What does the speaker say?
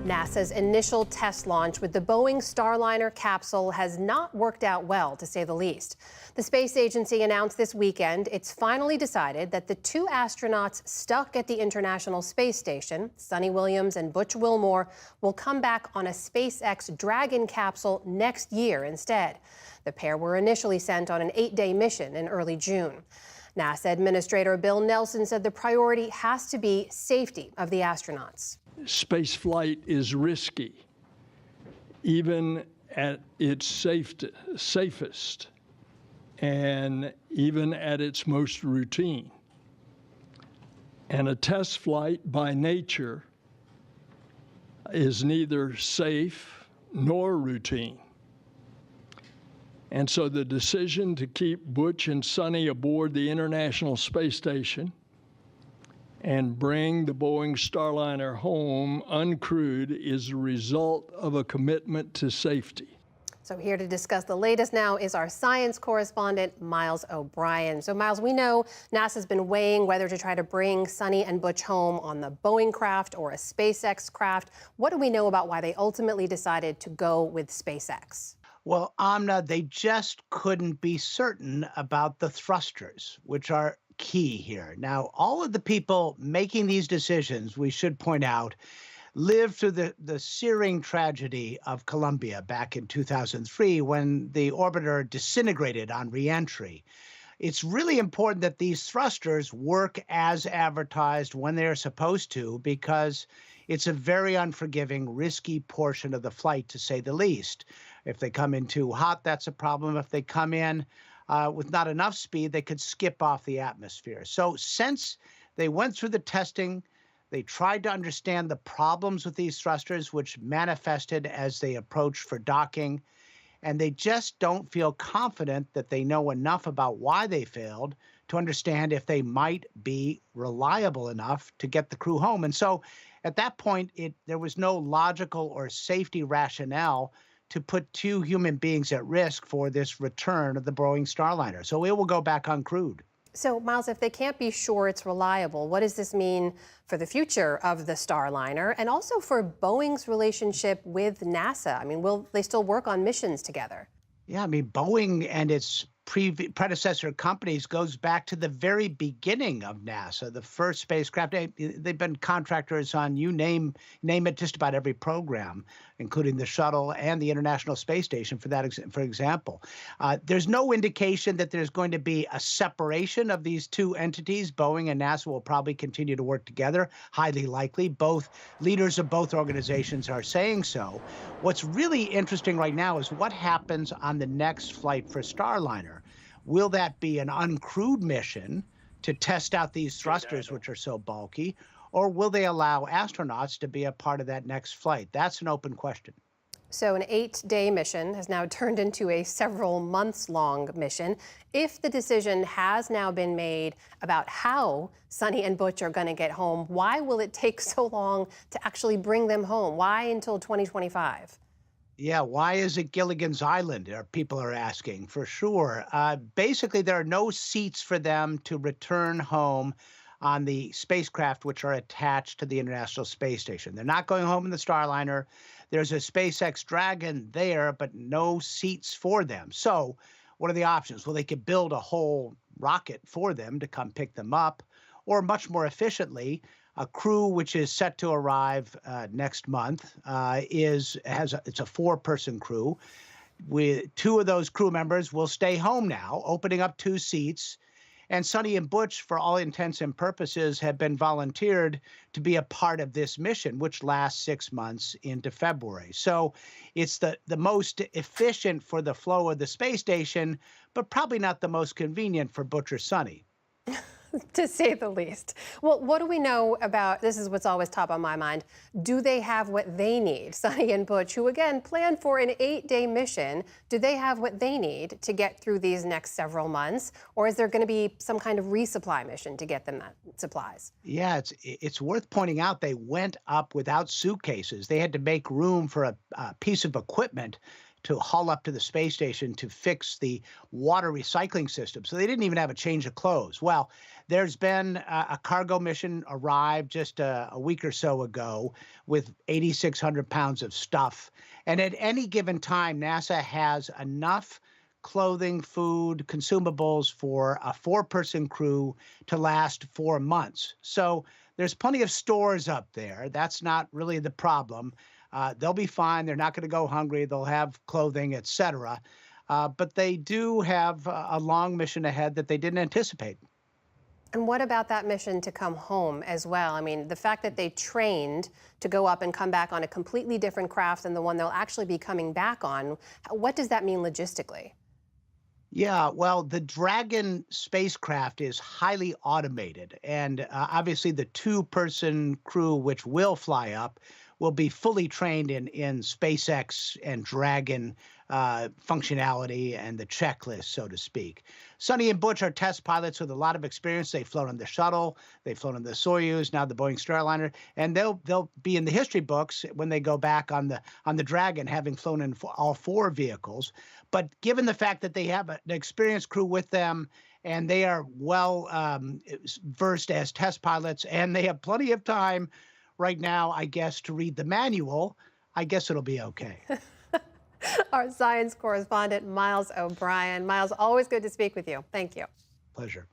NASA's initial test launch with the Boeing Starliner capsule has not worked out well, to say the least. The space agency announced this weekend it's finally decided that the two astronauts stuck at the International Space Station, Suni Williams and Butch Wilmore, will come back on a SpaceX Dragon capsule next year instead. The pair were initially sent on an 8-day mission in early June. NASA Administrator Bill Nelson said the priority has to be safety of the astronauts. Space flight is risky, even at its safest, and even at its most routine. And a test flight by nature is neither safe nor routine. And so the decision to keep Butch and Suni aboard the International Space Station and bring the Boeing Starliner home uncrewed is a result of a commitment to safety. So here to discuss the latest now is our science correspondent, Miles O'Brien. So Miles, we know NASA's been weighing whether to try to bring Suni and Butch home on the Boeing craft or a SpaceX craft. What do we know about why they ultimately decided to go with SpaceX? Well, Amna, they just couldn't be certain about the thrusters, which are key here. Now, all of the people making these decisions, we should point out, lived through the searing tragedy of Columbia back in 2003 when the orbiter disintegrated on reentry. It's really important that these thrusters work as advertised when they're supposed to, because it's a very unforgiving, risky portion of the flight, to say the least. If they come in too hot, that's a problem. If they come in with not enough speed, they could skip off the atmosphere. So since they went through the testing, they tried to understand the problems with these thrusters, which manifested as they approached for docking, and they just don't feel confident that they know enough about why they failed to understand if they might be reliable enough to get the crew home. And so at that point, there was no logical or safety rationale to put two human beings at risk for this return of the Boeing Starliner. So it will go back uncrewed. So, Miles, if they can't be sure it's reliable, what does this mean for the future of the Starliner and also for Boeing's relationship with NASA? I mean, will they still work on missions together? Yeah, I mean, Boeing and its predecessor companies goes back to the very beginning of NASA, the first spacecraft. They've been contractors on, you name it, just about every program, including the shuttle and the International Space Station, for example. There's no indication that there's going to be a separation of these two entities. Boeing and NASA will probably continue to work together, highly likely. Both leaders of both organizations are saying so. What's really interesting right now is what happens on the next flight for Starliner. Will that be an uncrewed mission to test out these thrusters, which are so bulky, or will they allow astronauts to be a part of that next flight? That's an open question. So an 8-day mission has now turned into a several months-long mission. If the decision has now been made about how Suni and Butch are going to get home, why will it take so long to actually bring them home? Why until 2025? Yeah, why is it Gilligan's Island? People are asking, for sure. Basically, there are no seats for them to return home on the spacecraft which are attached to the International Space Station. They're not going home in the Starliner. There's a SpaceX Dragon there, but no seats for them. So what are the options? Well, they could build a whole rocket for them to come pick them up, or much more efficiently, a crew which is set to arrive next month it's a 4-person crew. With 2 of those crew members will stay home now, opening up 2 seats. And Suni and Butch, for all intents and purposes, have been volunteered to be a part of this mission, which lasts 6 months into February. So it's the most efficient for the flow of the space station, but probably not the most convenient for Butch or Suni. To say the least. Well, what do we know about, this is what's always top on my mind, do they have what they need? Suni and Butch, who again planned for an 8-day mission, do they have what they need to get through these next several months? Or is there going to be some kind of resupply mission to get them that supplies? Yeah, it's worth pointing out they went up without suitcases. They had to make room for a piece of equipment to haul up to the space station to fix the water recycling system. So they didn't even have a change of clothes. Well, there's been a cargo mission arrived just a week or so ago with 8,600 pounds of stuff. And at any given time, NASA has enough clothing, food, consumables for a 4-person crew to last 4 months. So there's plenty of stores up there. That's not really the problem. They'll be fine. They're not going to go hungry. They'll have clothing, et cetera. But they do have a long mission ahead that they didn't anticipate. And what about that mission to come home as well? I mean, the fact that they trained to go up and come back on a completely different craft than the one they'll actually be coming back on, what does that mean logistically? Yeah, well, the Dragon spacecraft is highly automated. And obviously, the 2-person crew, which will fly up, will be fully trained in SpaceX and Dragon functionality and the checklist, so to speak. Sonny and Butch are test pilots with a lot of experience. They've flown on the shuttle, they've flown on the Soyuz, now the Boeing Starliner, and they'll be in the history books when they go back on the Dragon, having flown in all 4 vehicles. But given the fact that they have an experienced crew with them, and they are well versed as test pilots, and they have plenty of time right now, I guess, to read the manual, I guess it'll be okay. Our science correspondent, Miles O'Brien. Miles, always good to speak with you. Thank you. Pleasure.